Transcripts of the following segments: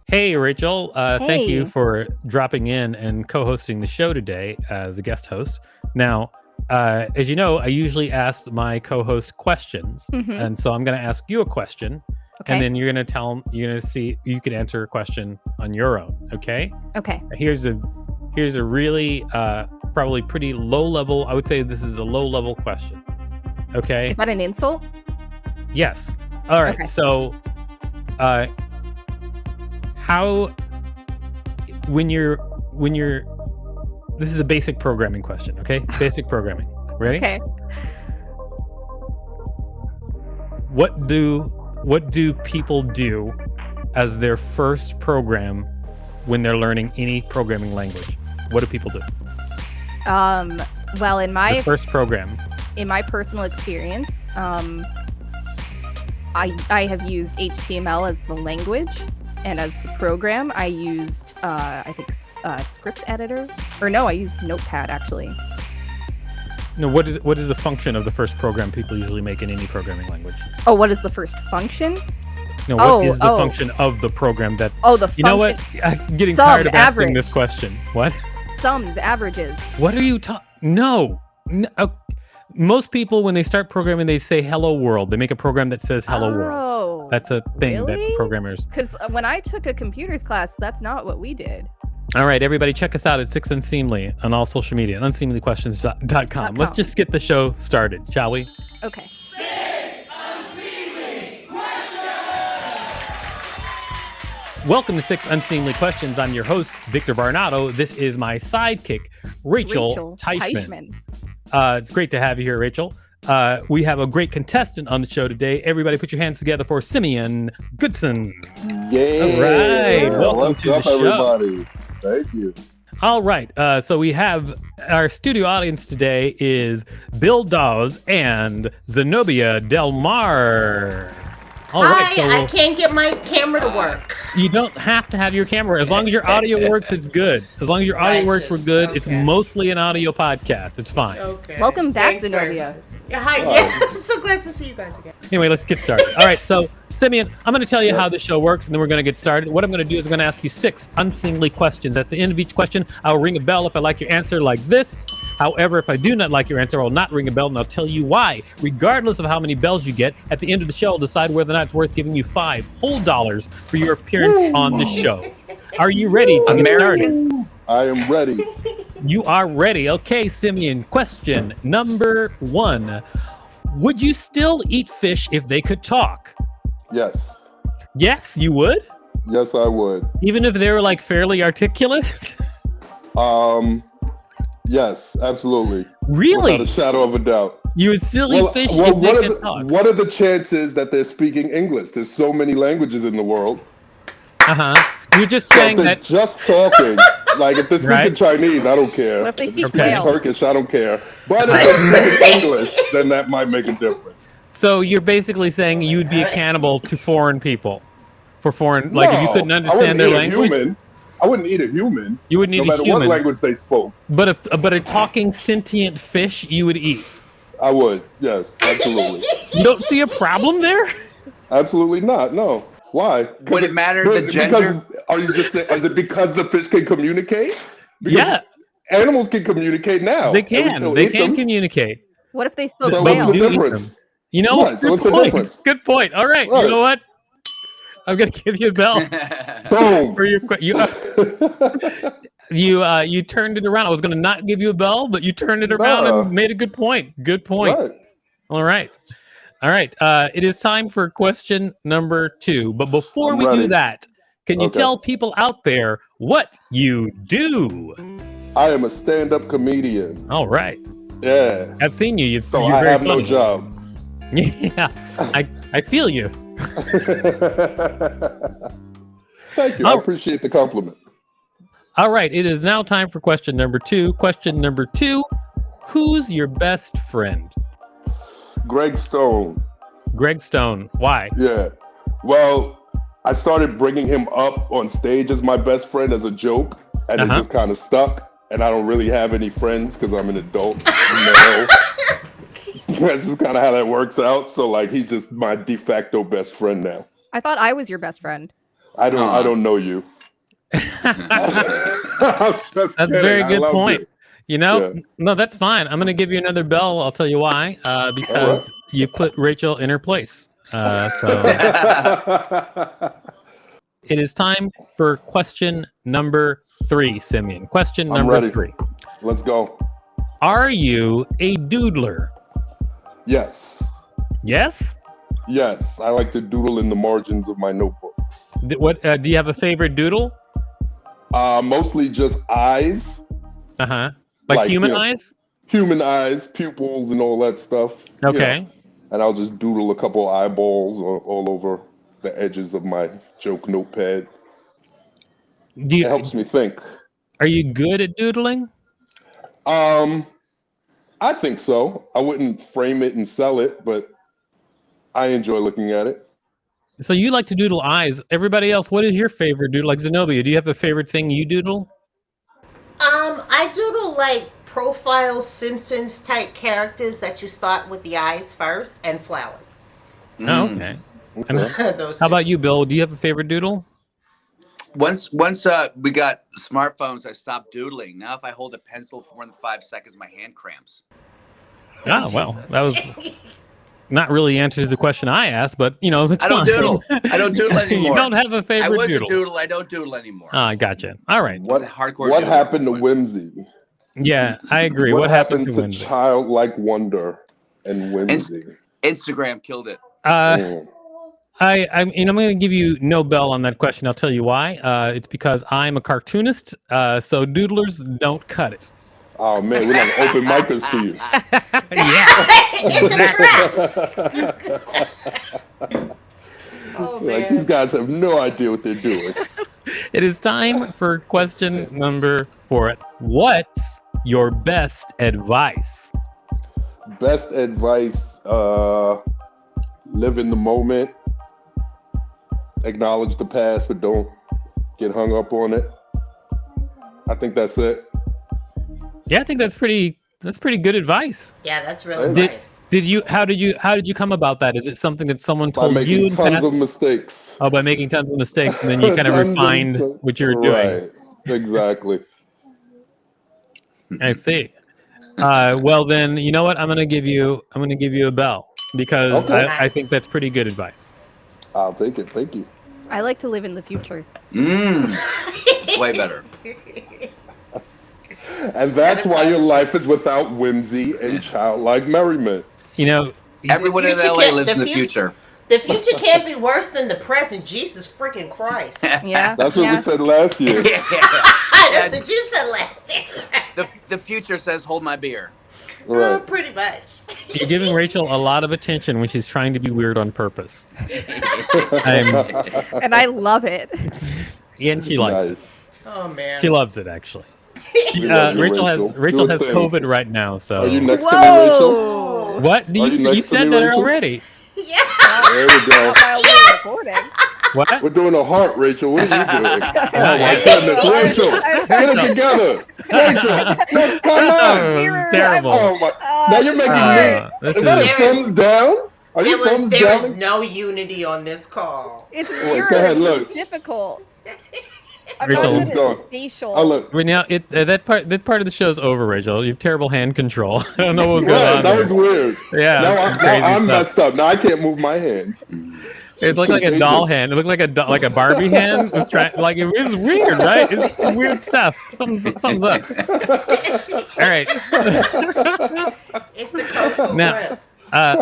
Hey, Rachel. Thank you Hey. for dropping in and co-hosting the show today as a guest host. Now, as you know, I usually ask my co-host questions, Mhm. and so I'm going to ask you a question, and Okay. then you're going to see you can answer a question on your own. Okay? Okay. Here's a really probably pretty low level. I would say this is a low level question. Okay? Is that an insult? Yes. All right. Okay. So, uh, how when you're this is a basic programming question, okay? Basic programming. Ready? Okay. What do people do as their first program when they're learning any programming language? What do people do? Well, in my The first program. in my personal experience, I have used HTML as the language, and as the program, I used I think script editor, or no, I used Notepad actually. No, what is the function of the first program people usually make in any programming language? Oh, what is the first function? No, what is the function of the program that Oh, the function. You know what? I'm getting Sum, tired of asking average. this question. What? Sums, averages. What are you talking? No. Most people, when they start programming, they say "Hello World." They make a program that says "Hello World." Oh, That's a thing really? that programmers. Because when I took a computers class, that's not what we did. All right, everybody, check us out at 6 Unseemly on all social media, unseemlyquestions.com. Let's just get the show started, shall we? Okay. Welcome to 6 Unseemly Questions. I'm your host, Victor Varnado. This is my sidekick, Rachel Teichman. It's great to have you here, Rachel. We have a great contestant on the show today. Everybody put your hands together for Simeon Goodson. Yeah. All right. Welcome What's to the up, show. everybody? Thank you. All right. So we have our studio audience today is Bill Dawes and Zenobia Del Mar. All right. Hi, So I can't get my camera to work. you don't have to have your camera. As long as your audio works, it's good. As long as your audio works, we're good. It's Okay. mostly an audio podcast. It's fine. Okay. Welcome back, Thanks very Zenobia. much. Yeah, hi. Yeah, I'm so glad to see you guys again. Anyway, let's get started. All right, so Simeon, I'm going to tell you how this show works, and then we're going to get started. What I'm going to do is I'm going to ask you 6 unseemly questions. At the end of each question, I'll ring a bell if I like your answer, like this. However, if I do not like your answer, I'll not ring a bell, and I'll tell you why. Regardless of how many bells you get, at the end of the show, I'll decide whether or not it's worth giving you $5 whole for your appearance on the show. Are you ready to get started? I am ready. You are ready. Okay, Simeon, question number 1. Would you still eat fish if they could talk? Yes. Yes, you would? Yes, I would. Even if they were like fairly articulate? Yes, absolutely. Really? Without a shadow of a doubt. You would still eat fish if they could talk? What are the chances that they're speaking English? There's so many languages in the world. Uh-huh. You're just So saying if they're that... just talking, like if they're speaking Right. Chinese, I don't care. What if they speak If they're whale? Turkish, I don't care. But if they're speaking English, then that might make a difference. So you're basically saying you'd be a cannibal to foreign people? For foreign... Like, if you No, couldn't I understand wouldn't their eat a language? human. I wouldn't eat a human. You wouldn't eat no a matter human. what language they spoke. But a talking sentient fish you would eat? I would. Yes, absolutely. You don't see a problem there? Absolutely not. No. Why? Would it matter the gender? Because, are you just saying, is it because the fish can communicate? Because Yeah, animals can communicate now. they and we can. still They eat can them. communicate. What if they spoke So But what's we the do eat difference? You know, Right, so good what's the point. difference? Good point. All right. You Right. know what? I'm gonna give you a bell Boom. for your you turned it around. I was gonna not give you a bell, but you turned it around Nah. and made a good point. Good point. Right. All right. All right. It is time for question number 2. But before I'm we do ready. that, can you Okay. tell people out there what you do? I am a stand-up comedian. All right. Yeah. I've seen you. So You're I very have no funny. job. Yeah. I feel you. Thank you. I appreciate the compliment. All right, it is now time for question number 2. Question number 2, who's your best friend? Greg Stone. Greg Stone. Why? Yeah. Well, I started bringing him up on stage as my best friend as a joke, and it just kind of stuck. And I don't really have any friends because I'm an adult male. That's just kind of how that works out. So, like, he's just my de facto best friend now. I thought I was your best friend. I don't know you. That's a very good point. You know, no, that's fine. I'm going to give you another bell. I'll tell you why. Because you put Rachel in her place. So it is time for question number 3, Simeon. Question number 3. Let's go. Are you a doodler? Yes. Yes? Yes. I like to doodle in the margins of my notebooks. What do you have a favorite doodle? Mostly just eyes. Uh-huh. Like human eyes? Human eyes, pupils, and all that stuff. Okay. You know, and I'll just doodle a couple eyeballs all over the edges of my joke notepad. It helps me think. Are you good at doodling? I think so. I wouldn't frame it and sell it, but I enjoy looking at it. So you like to doodle eyes. Everybody else, what is your favorite doodle? Like Zenobia, do you have a favorite thing you doodle? I doodle like profile Simpsons type characters that you start with the eyes first and flowers. Oh, okay. How about you, Bill? Do you have a favorite doodle? Once we got smartphones, I stopped doodling. Now if I hold a pencil for more than 5 seconds, my hand cramps. Oh, well, that was not really answer to the question I asked, but you know, that's I don't fine. doodle. I don't doodle anymore. You don't have a favorite I was doodle. a doodle. I don't doodle anymore. I gotcha. All right. What hardcore? Happened to whimsy? Yeah, I agree. What happened to whimsy? Childlike wonder and whimsy? Instagram killed it. I'm going to give you no bell on that question. I'll tell you why. It's because I'm a cartoonist, so doodlers don't cut it. Oh man, we're like open micers to you. Yeah. It's a trap. Oh man. Like these guys have no idea what they're doing. It is time for question number 4. What's your best advice? Best advice, live in the moment. Acknowledge the past, but don't get hung up on it. I think that's it. Yeah, I think that's pretty good advice. Yeah, that's really nice. How did you come about that? Is it something that someone told you? By making tons of mistakes. Oh, by making tons of mistakes, and then you kind of refined what you were doing. Right. Exactly. I see. Well, then you know what? I'm gonna give you a bell because I think that's pretty good advice. I'll take it. Thank you. I like to live in the future. It's way better. And that's why your life is without whimsy and childlike merriment. You know, everyone in LA lives in the future. The future can't be worse than the present. Jesus freaking Christ. Yeah. That's what we said last year. That's what you said last year. The future says, hold my beer. Right. Oh, pretty much. You're giving Rachel a lot of attention when she's trying to be weird on purpose. And I love it. And she likes it. Oh man. She loves it actually. Rachel has COVID right now, so. Are you next to me, Rachel? What? You said that already. Yeah. There we go. While we're recording. What? We're doing a heart, Rachel. What are you doing? Oh my goodness, Rachel, get it together. Rachel, come on. This is terrible. Oh my. Now you're making me. Is that a thumbs down? Are you thumbs down? There is no unity on this call. It's weird. Go ahead, look. It's difficult. Rachel, I'm not spatial. Oh look. Right now, that part of the show's over, Rachel. You have terrible hand control. I don't know what was going on. That was weird. Yeah. Now I'm messed up. Now I can't move my hands. It looked like a doll hand. It looked like a Barbie hand. It was it was weird, right? It's some weird stuff. Something's up. All right. It's the colorful Now,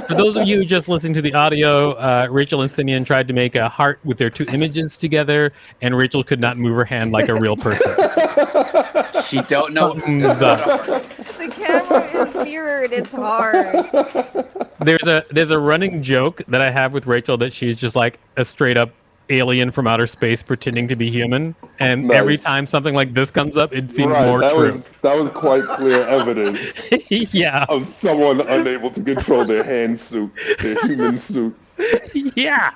for those of you just listening to the audio, Rachel and Simeon tried to make a heart with their 2 images together, and Rachel could not move her hand like a real person. She don't know. The camera is weird. It's hard. There's a running joke that I have with Rachel that she's just like a straight up alien from outer space pretending to be human, and every time something like this comes up, it seems more true. That was quite clear evidence. Yeah. Of someone unable to control their hand suit, their human suit. Yeah.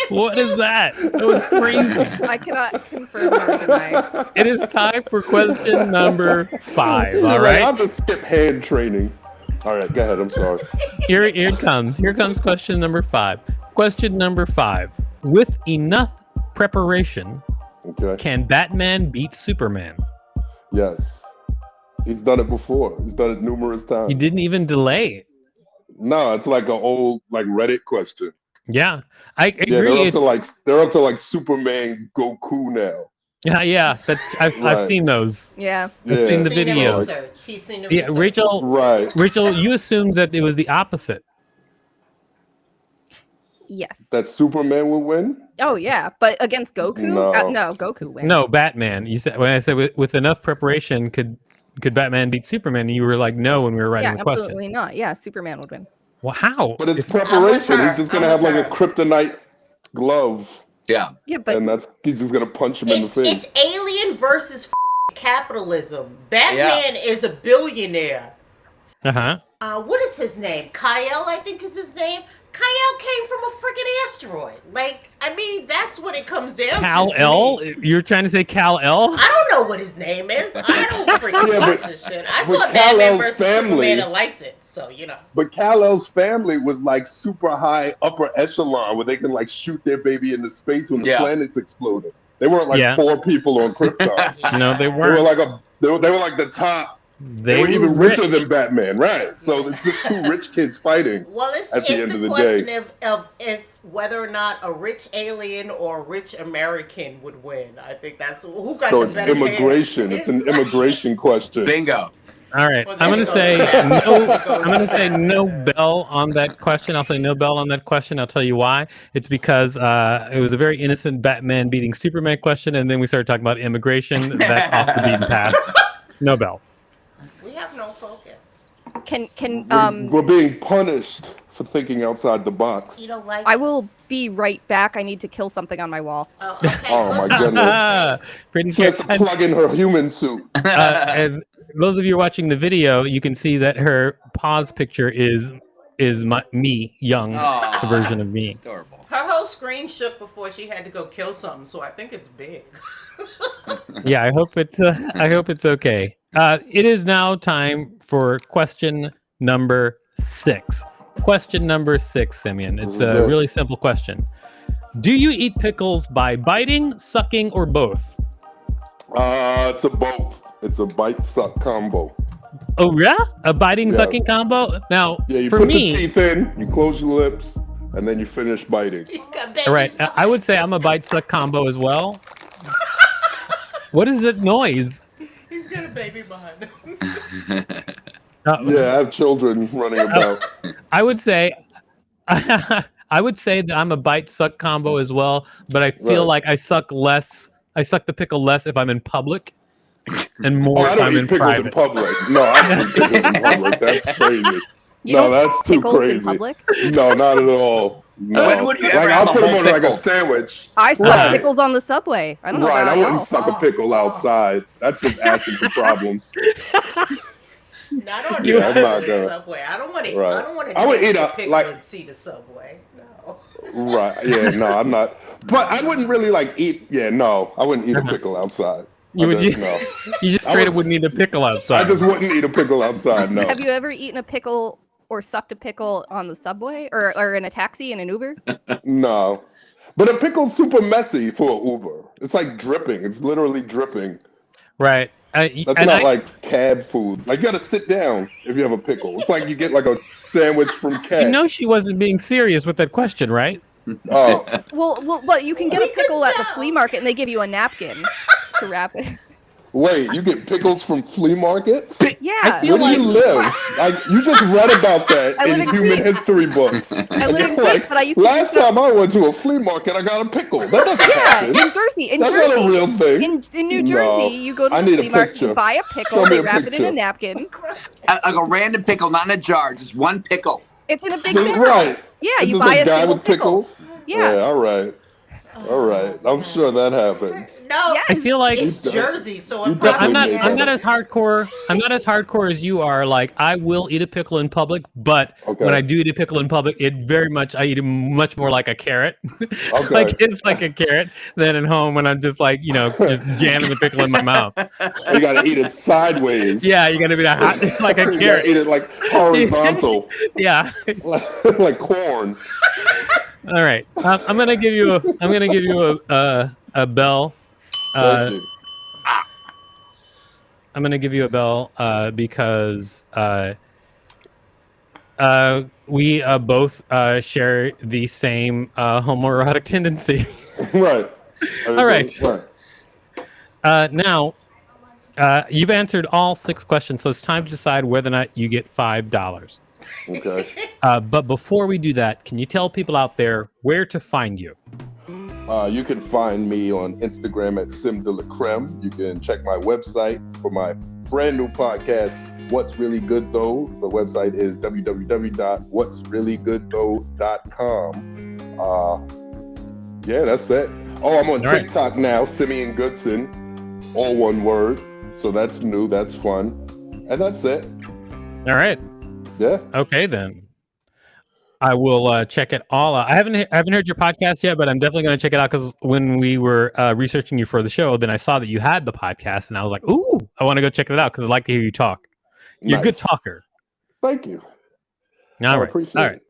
What is that? That was crazy. I cannot confirm or deny. It is time for question number 5. All right. I'll just skip hand training. All right, go ahead. I'm sorry. Here it comes. Here comes question number 5. Question number 5. With enough preparation, Okay. can Batman beat Superman? Yes. He's done it before. He's done it numerous times. He didn't even delay. No, it's like an old Reddit question. Yeah, I agree. They're up to like Superman Goku now. Yeah. I've seen those. Yeah. I've seen the He's seen videos. research. He's seen the Yeah, research. Rachel, you assumed that it was the opposite. Yes. That Superman will win? Oh yeah, but against Goku? No. No, Goku wins. No, Batman. You said when I said with enough preparation, could Batman beat Superman? You were like, no, when we were writing Yeah, the questions. absolutely not. Yeah, Superman would win. Well, how? But it's If- preparation. He's just gonna I'm have with like a kryptonite glove, Yeah. Yeah, but and he's just gonna punch him in the face. It's alien versus capitalism. Batman is a billionaire. Uh-huh. What is his name? Kyle, I think is his name. Kyle came from a freaking asteroid. Like, I mean, that's what it comes down to. Kal-El? me. You're trying to say Kal-El? I don't know what his name is. I don't freaking Yeah, watch but- this shit. I but saw Batman Kal-El's versus family- Superman and liked it. So, But Kal-El's family was like super high, upper echelon, where they can like shoot their baby into space when the Yeah. planets exploded. They weren't like Yeah. 4 people on Krypton. No, they They were weren't. like they were like the top. They were even rich. richer than Batman, right? So it's just 2 rich kids fighting. well, it's At the end the of the question day. of if whether or not a rich alien or a rich American would win. I think that's who got So the it's better immigration. hands. It's an immigration question. Bingo. All right. Well, I'm there going you to go. say Yeah. no. There goes I'm going to say that. no bell on that question. I'll say no bell on that question. I'll tell you why. It's because it was a very innocent Batman beating Superman question, and then we started talking about immigration. That's off the beaten path. No bell. We have no focus. We're being punished for thinking outside the box. You don't like I will be right back. I need to kill something on my wall. Oh, okay. Oh, my Good. goodness. Pretty She has scary. to And, plug in her human suit. and those of you watching the video, you can see that her pause picture is me, young Aw. version of me. Adorable. Her whole screen shook before she had to go kill something, so I think it's big. Yeah, I hope it's okay. It is now time for question number 6. Question number 6, Simeon. It's a Okay. really simple question. Do you eat pickles by biting, sucking, or both? It's a both. It's a bite suck combo. Oh yeah, a biting, Yeah. sucking combo. Now, Yeah, you for put me, the teeth in, you close your lips, and then you finish biting. He's got babies all right, behind I would say I'm a bite, suck combo as well. What is that noise? him. He's got a baby behind him. Yeah, I have children running about. I would say I would say that I'm a bite suck combo as well, but I feel Right. like I suck the pickle less if I'm in public and more Oh, I if don't I'm in eat pickles in private. public. No, I don't eat pickles in public. That's crazy. You No, don't that's eat too pickles crazy. in public? No, not at all. No. When would you ever like have I'll a put them whole on like a pickle? sandwich. I suck Right. pickles on the subway. I don't know Right, about I wouldn't y'all. suck a pickle outside. That's just asking for problems. Not on You- the I'm not gonna- subway. I don't want to. Right. I don't want to. I would eat a a- pickle like- and see the subway. No. Right. Yeah, no, I'm not. But I wouldn't really like eat. Yeah, no, I wouldn't eat a pickle outside. You would- No. You just I straight up was- wouldn't eat a pickle outside. I just wouldn't eat a pickle outside, no. Have you ever eaten a pickle or sucked a pickle on the subway or in a taxi in an Uber? No. But a pickle's super messy for an Uber. It's like dripping. It's literally dripping. Right. That's And not like cab food. Like you gotta sit down if you have a pickle. It's like you get like a sandwich from cab. you know she wasn't being serious with that question, right? Oh, Well, you can get We a pickle could at the tell. flea market and they give you a napkin to wrap it. wait, you get pickles from flea markets? Yeah. I feel Where do you live? Like you just read about that I live in in human Queens. history books. I And live in you're Queens, but I used to do last stuff- time I went to a flea market, I got a pickle. That doesn't Yeah, happen. in Jersey. In That's Jersey. not a real thing. In New Jersey, No. you go to I the need a flea market, picture. you buy a pickle, Show me they a wrap it in picture. a napkin. Like a random pickle, not in a jar, just one pickle. It's in a big Just- barrel. right. Yeah, It's you just buy a guy single with pickle. pickles. Yeah. All right. All right. I'm sure that happens. No. Yes. I feel like It's You Jersey, so you it's so I'm not definitely I'm made not that as hardcore. I'm not as hardcore as you are. Like I will eat a pickle in public, but Okay. when I do eat a pickle in public, I eat it much more like a carrot. Okay. Like it's like a carrot than at home when I'm just like, just jamming the pickle in my mouth. You gotta eat it sideways. Yeah, you're gonna be like a You gotta carrot. eat it like horizontal, Yeah. like corn. All right. I'm gonna give you a bell. Thank you. I'm gonna give you a bell because we both share the same homoerotic tendency. Right. All right. Now, you've answered all 6 questions, so it's time to decide whether or not you get $5. Okay. But before we do that, can you tell people out there where to find you? You can find me on Instagram at @simdelacreme. You can check my website for my brand new podcast, What's Really Good Though. The website is www.whatsreallygoodthough.com. Yeah, that's it. Oh, I'm on TikTok now, Simeon Goodson, all one word. So that's new, that's fun. And that's it. All right. Yeah. Okay, then. I will check it all out. I haven't heard your podcast yet, but I'm definitely going to check it out because when we were researching you for the show, then I saw that you had the podcast, and I was like, "Ooh, I want to go check it out because I like to hear you talk. You're a good talker." Thank you. All right, appreciate all right.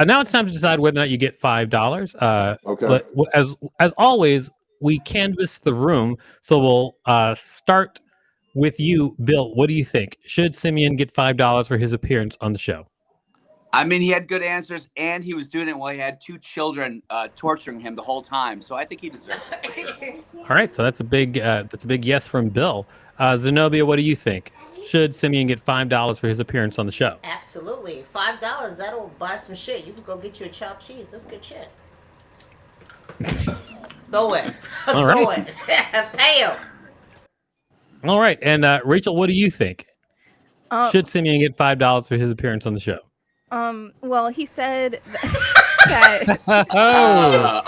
Now it's time to decide whether or not you get $5. Okay. As always, we canvass the room, so we'll start with you, Bill. What do you think? Should Simeon get $5 for his appearance on the show? I mean, he had good answers, and he was doing it while he had 2 children torturing him the whole time. So I think he deserves it. All right, so that's a big yes from Bill. Zenobia, what do you think? Should Simeon get $5 for his appearance on the show? Absolutely. $5, that'll buy some shit. You can go get you a chopped cheese. That's good shit. Go it. All Go right. it. Pay him. All right, and Rachel, what do you think? Should Simeon get $5 for his appearance on the show? Well, he said that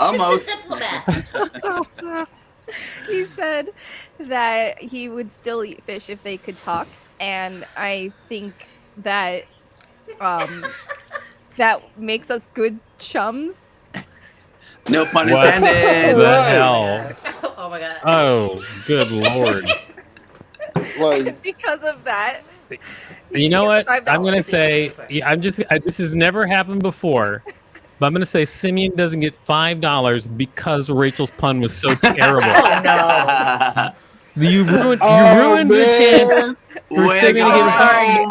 Almost. Diplomat. he said that he would still eat fish if they could talk, and I think that that makes us good chums. No pun What intended. the hell? Oh my god. Oh, good lord. Like, Because of that. You know what? I'm going to $5. say, this has never happened before, but I'm going to say Simeon doesn't get $5 because Rachel's pun was so terrible. Oh no. You ruined the chance for Way Simeon to to get go.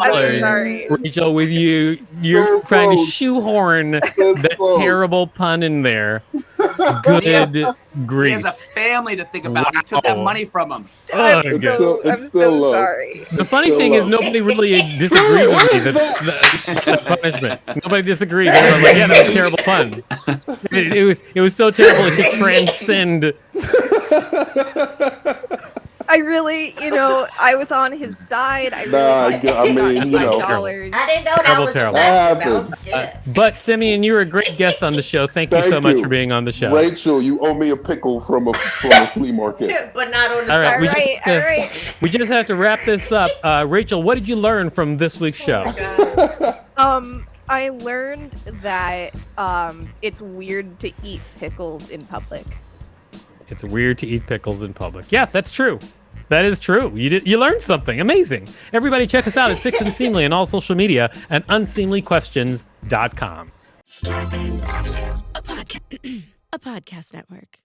I'm $5. sorry. Rachel, with you're trying to close. shoehorn that close. terrible pun in there. Good He grief. has a family to think about. You took that Wow. money from him. Oh, I'm good. so, It's I'm still so low. sorry. The funny Still thing is low. nobody really disagrees with me. The punishment. Nobody disagrees. Everyone's like, yeah, that was a terrible pun. It was so terrible it could transcend. I really, I was on his side. I really Nah, I mean, you know. $5. I didn't know that Terrible, was terrible. a factor. Now I'm Happens. scared. But Simeon, you were a great guest on the show. Thank you so much for being on the show. Rachel, you owe me a pickle from a flea market. But not on the All right, side. we All just- right. We just have to wrap this up. Rachel, what did you learn from this week's show? I learned that it's weird to eat pickles in public. It's weird to eat pickles in public. Yeah, that's true. That is true. You learned something. Amazing. Everybody check us out at Six Unseemly on all social media and unseemlyquestions.com. Starbane's Audio, a podcast network.